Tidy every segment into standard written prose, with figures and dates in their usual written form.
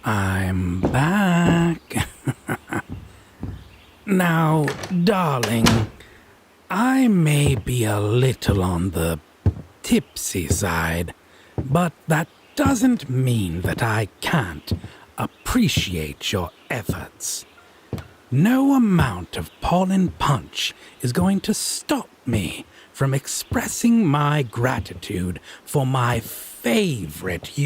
I'm back. Now, darling, I may be a little on the tipsy side, but that doesn't mean that I can't appreciate your efforts. No amount of pollen punch is going to stop me from expressing my gratitude for my favorite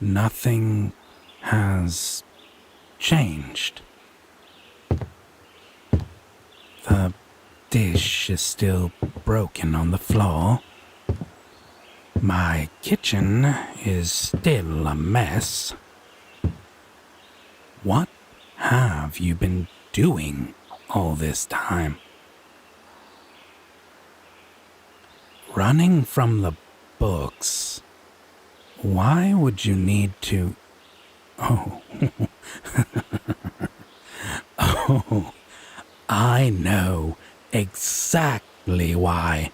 Nothing has changed. The dish is still broken on the floor. My kitchen is still a mess. What have you been doing all this time? Running from the books. Why would you need to... Oh. Oh, I know exactly why.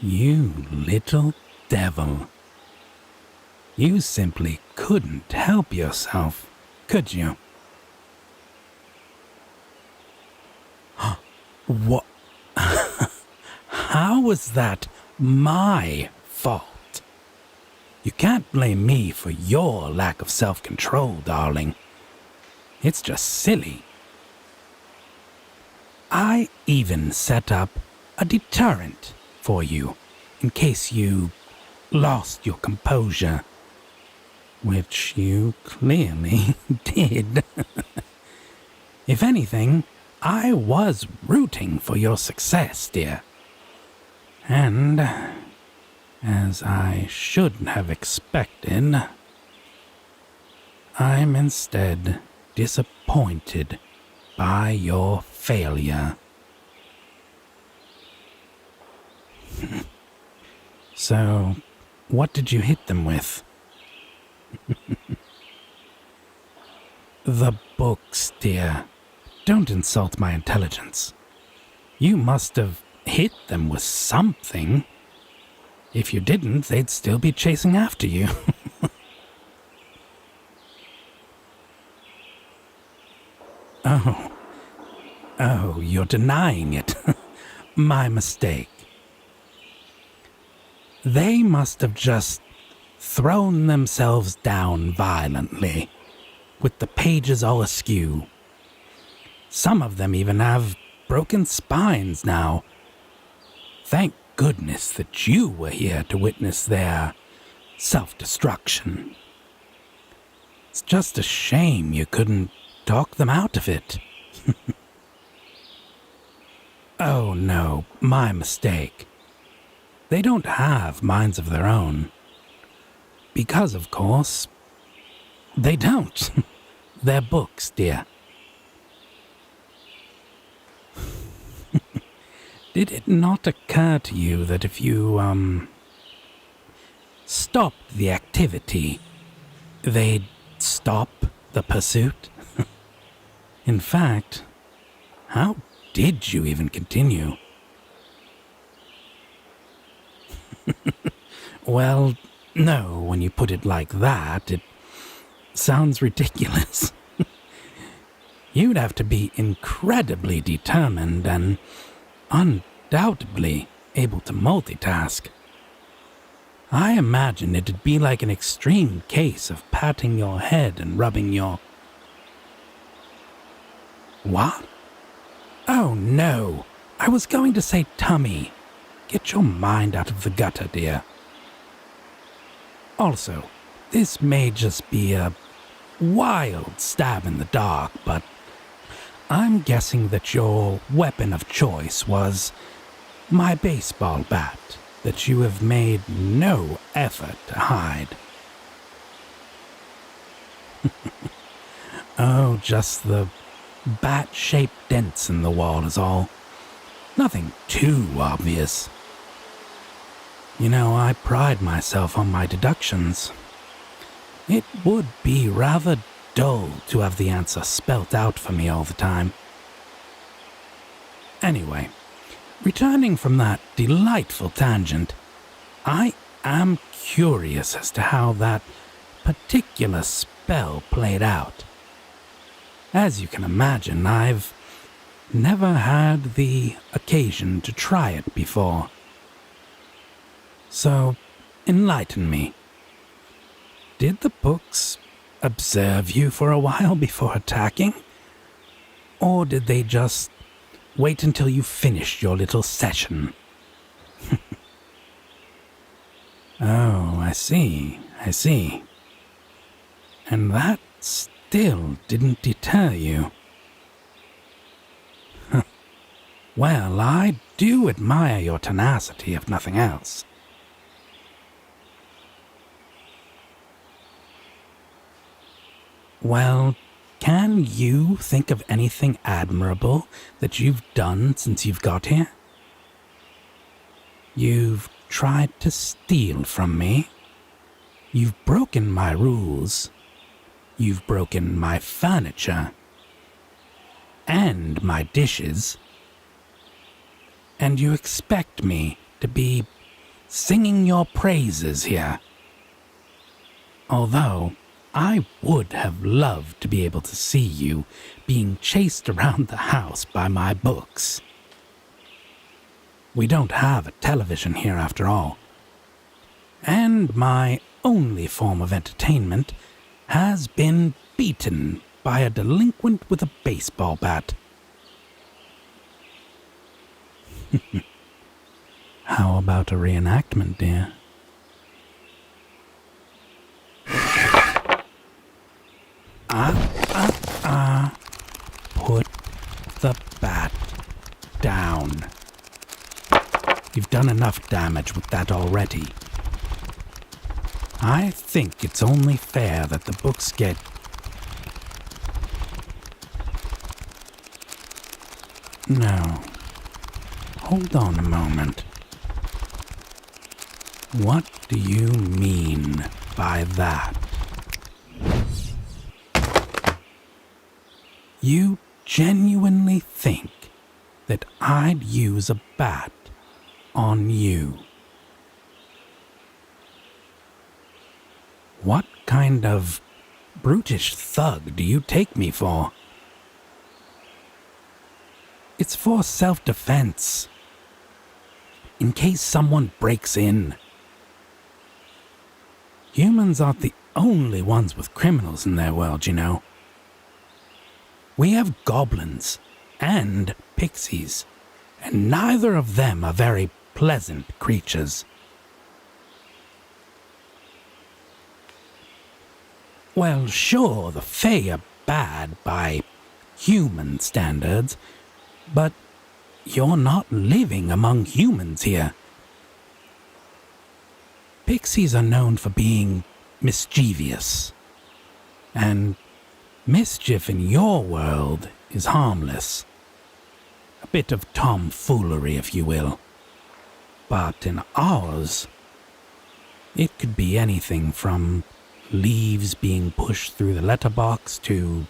You little devil. You simply couldn't help yourself, could you? What? How was that my fault? You can't blame me for your lack of self-control, darling. It's just silly. I even set up a deterrent for you in case you lost your composure, which you clearly did. If anything, I was rooting for your success, dear. And, as I should have expected, I'm instead disappointed by your failure. So, what did you hit them with? The books, dear. Don't insult my intelligence. You must have hit them with something. If you didn't, they'd still be chasing after you. Oh, you're denying it. My mistake. They must have just thrown themselves down violently, with the pages all askew. Some of them even have broken spines now. Thank goodness that you were here to witness their self-destruction. It's just a shame you couldn't talk them out of it. Oh no, my mistake. They don't have minds of their own. Because, of course, they don't. They're books, dear. Did it not occur to you that if you, stopped the activity, they'd stop the pursuit? In fact, how did you even continue? Well, no, when you put it like that, it sounds ridiculous. You'd have to be incredibly determined and undoubtedly able to multitask. I imagine it'd be like an extreme case of patting your head and rubbing your... What? Oh no, I was going to say tummy. Get your mind out of the gutter, dear. Also, this may just be a wild stab in the dark, but I'm guessing that your weapon of choice was my baseball bat that you have made no effort to hide. Oh, just the bat-shaped dents in the wall is all. Nothing too obvious. You know, I pride myself on my deductions. It would be rather dull to have the answer spelt out for me all the time. Anyway, returning from that delightful tangent, I am curious as to how that particular spell played out. As you can imagine, I've never had the occasion to try it before. So, enlighten me. Did the books observe you for a while before attacking? Or did they just wait until you finished your little session? Oh, I see. And that still didn't deter you. Well, I do admire your tenacity, if nothing else. Well, can you think of anything admirable that you've done since you've got here? You've tried to steal from me. You've broken my rules. You've broken my furniture. And my dishes. And you expect me to be singing your praises here. Although I would have loved to be able to see you being chased around the house by my books. We don't have a television here after all. And my only form of entertainment has been beaten by a delinquent with a baseball bat. How about a reenactment, dear? Put the bat down. You've done enough damage with that already. I think it's only fair that the books get... No. Hold on a moment. What do you mean by that? You genuinely think that I'd use a bat on you? What kind of brutish thug do you take me for? It's for self-defense. In case someone breaks in. Humans aren't the only ones with criminals in their world, you know. We have goblins and pixies, and neither of them are very pleasant creatures. Well, sure, the Fae are bad by human standards, but you're not living among humans here. Pixies are known for being mischievous, and mischief in your world is harmless. A bit of tomfoolery, if you will. But in ours, it could be anything from leaves being pushed through the letterbox to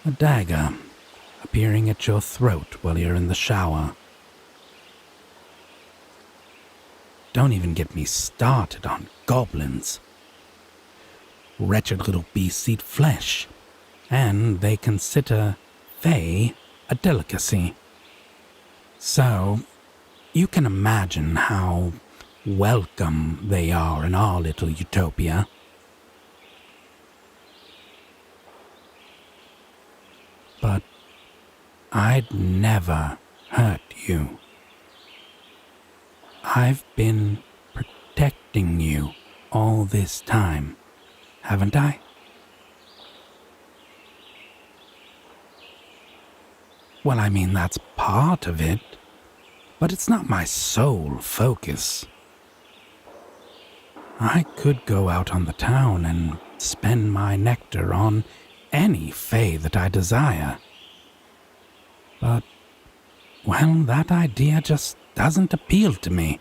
a dagger appearing at your throat while you're in the shower. Don't even get me started on goblins. Wretched little beasts eat flesh, and they consider Fae a delicacy. So, you can imagine how welcome they are in our little utopia. But I'd never hurt you. I've been protecting you all this time, haven't I? Well, I mean, that's part of it, but it's not my sole focus. I could go out on the town and spend my nectar on any Fae that I desire. But, well, that idea just doesn't appeal to me.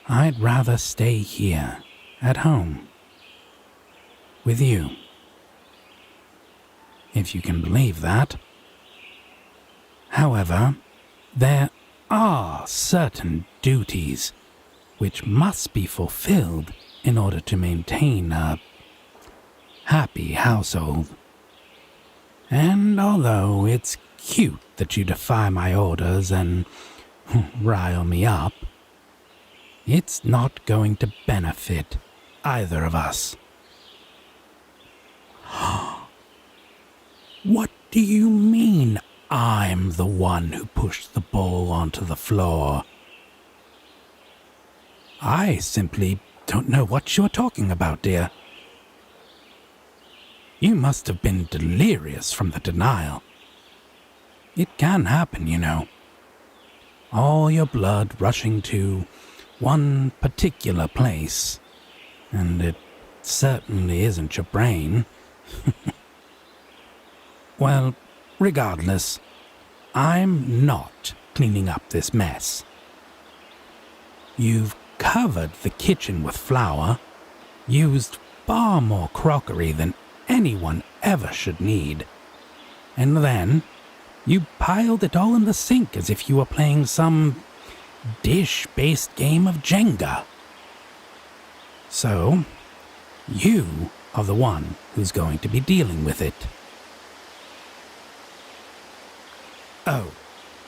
I'd rather stay here, at home, with you. If you can believe that. However, there are certain duties which must be fulfilled in order to maintain a happy household. And although it's cute that you defy my orders and rile me up, it's not going to benefit either of us. What do you mean I'm the one who pushed the ball onto the floor? I simply don't know what you're talking about, dear. You must have been delirious from the denial. It can happen, you know. All your blood rushing to one particular place, and it certainly isn't your brain. Well, regardless, I'm not cleaning up this mess. You've covered the kitchen with flour, used far more crockery than anyone ever should need, and then you piled it all in the sink as if you were playing some dish-based game of Jenga. So, you are the one who's going to be dealing with it. Oh,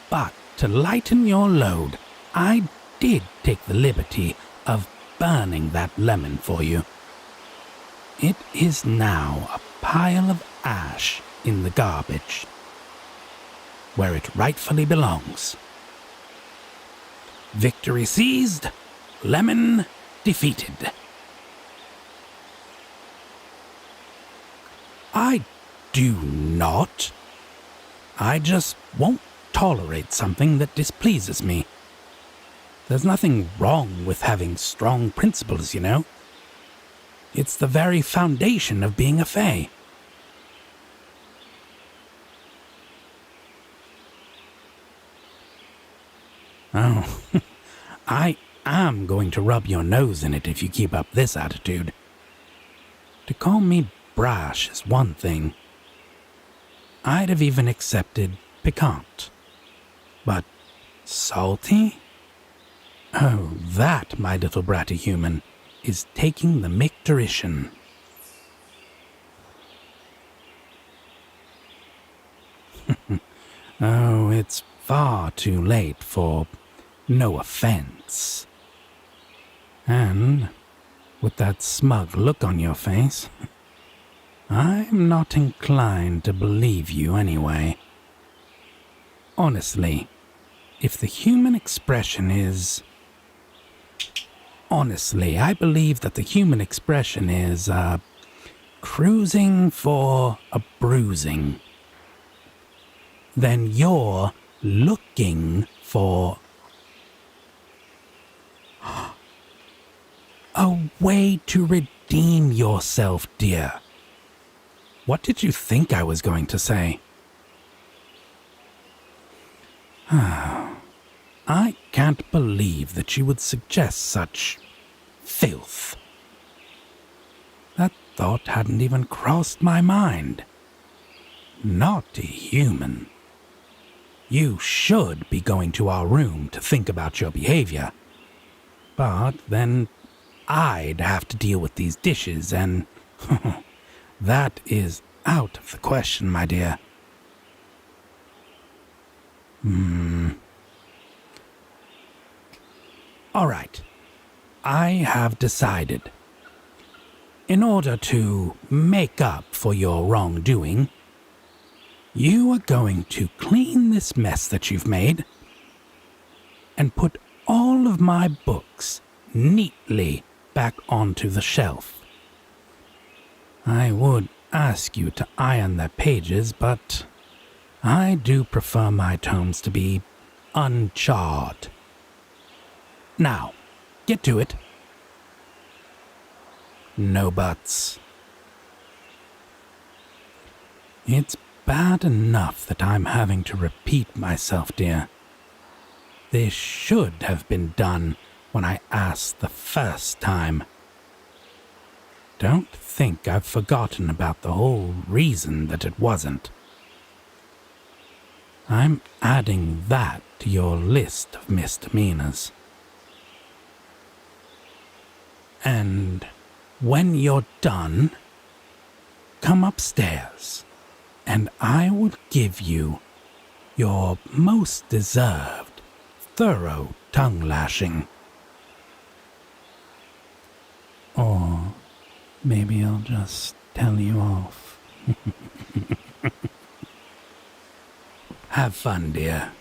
but to lighten your load, I did take the liberty of burning that lemon for you. It is now a pile of ash in the garbage, where it rightfully belongs. Victory seized, lemon defeated. I do not. I just won't tolerate something that displeases me. There's nothing wrong with having strong principles, you know. It's the very foundation of being a fae. Oh, I am going to rub your nose in it if you keep up this attitude. To call me brash is one thing. I'd have even accepted piquant. But salty? Oh, that, my little bratty human, is taking the micturition. Oh, it's far too late for no offense. And with that smug look on your face, I'm not inclined to believe you anyway. Honestly, if the human expression is... Honestly, I believe that the human expression is, cruising for a bruising. Then you're looking for a way to redeem yourself, dear. What did you think I was going to say? I can't believe that you would suggest such filth. That thought hadn't even crossed my mind. Naughty human. You should be going to our room to think about your behavior. But then I'd have to deal with these dishes and... that is out of the question, my dear. All right. I have decided. In order to make up for your wrongdoing, you are going to clean this mess that you've made and put all of my books neatly back onto the shelf. I would ask you to iron their pages, but I do prefer my tomes to be uncharred. Now, get to it. No buts. It's bad enough that I'm having to repeat myself, dear. This should have been done when I asked the first time. Don't think I've forgotten about the whole reason that it wasn't. I'm adding that to your list of misdemeanors. And when you're done, come upstairs, and I will give you your most deserved, thorough tongue lashing. Or maybe I'll just tell you off. Have fun, dear.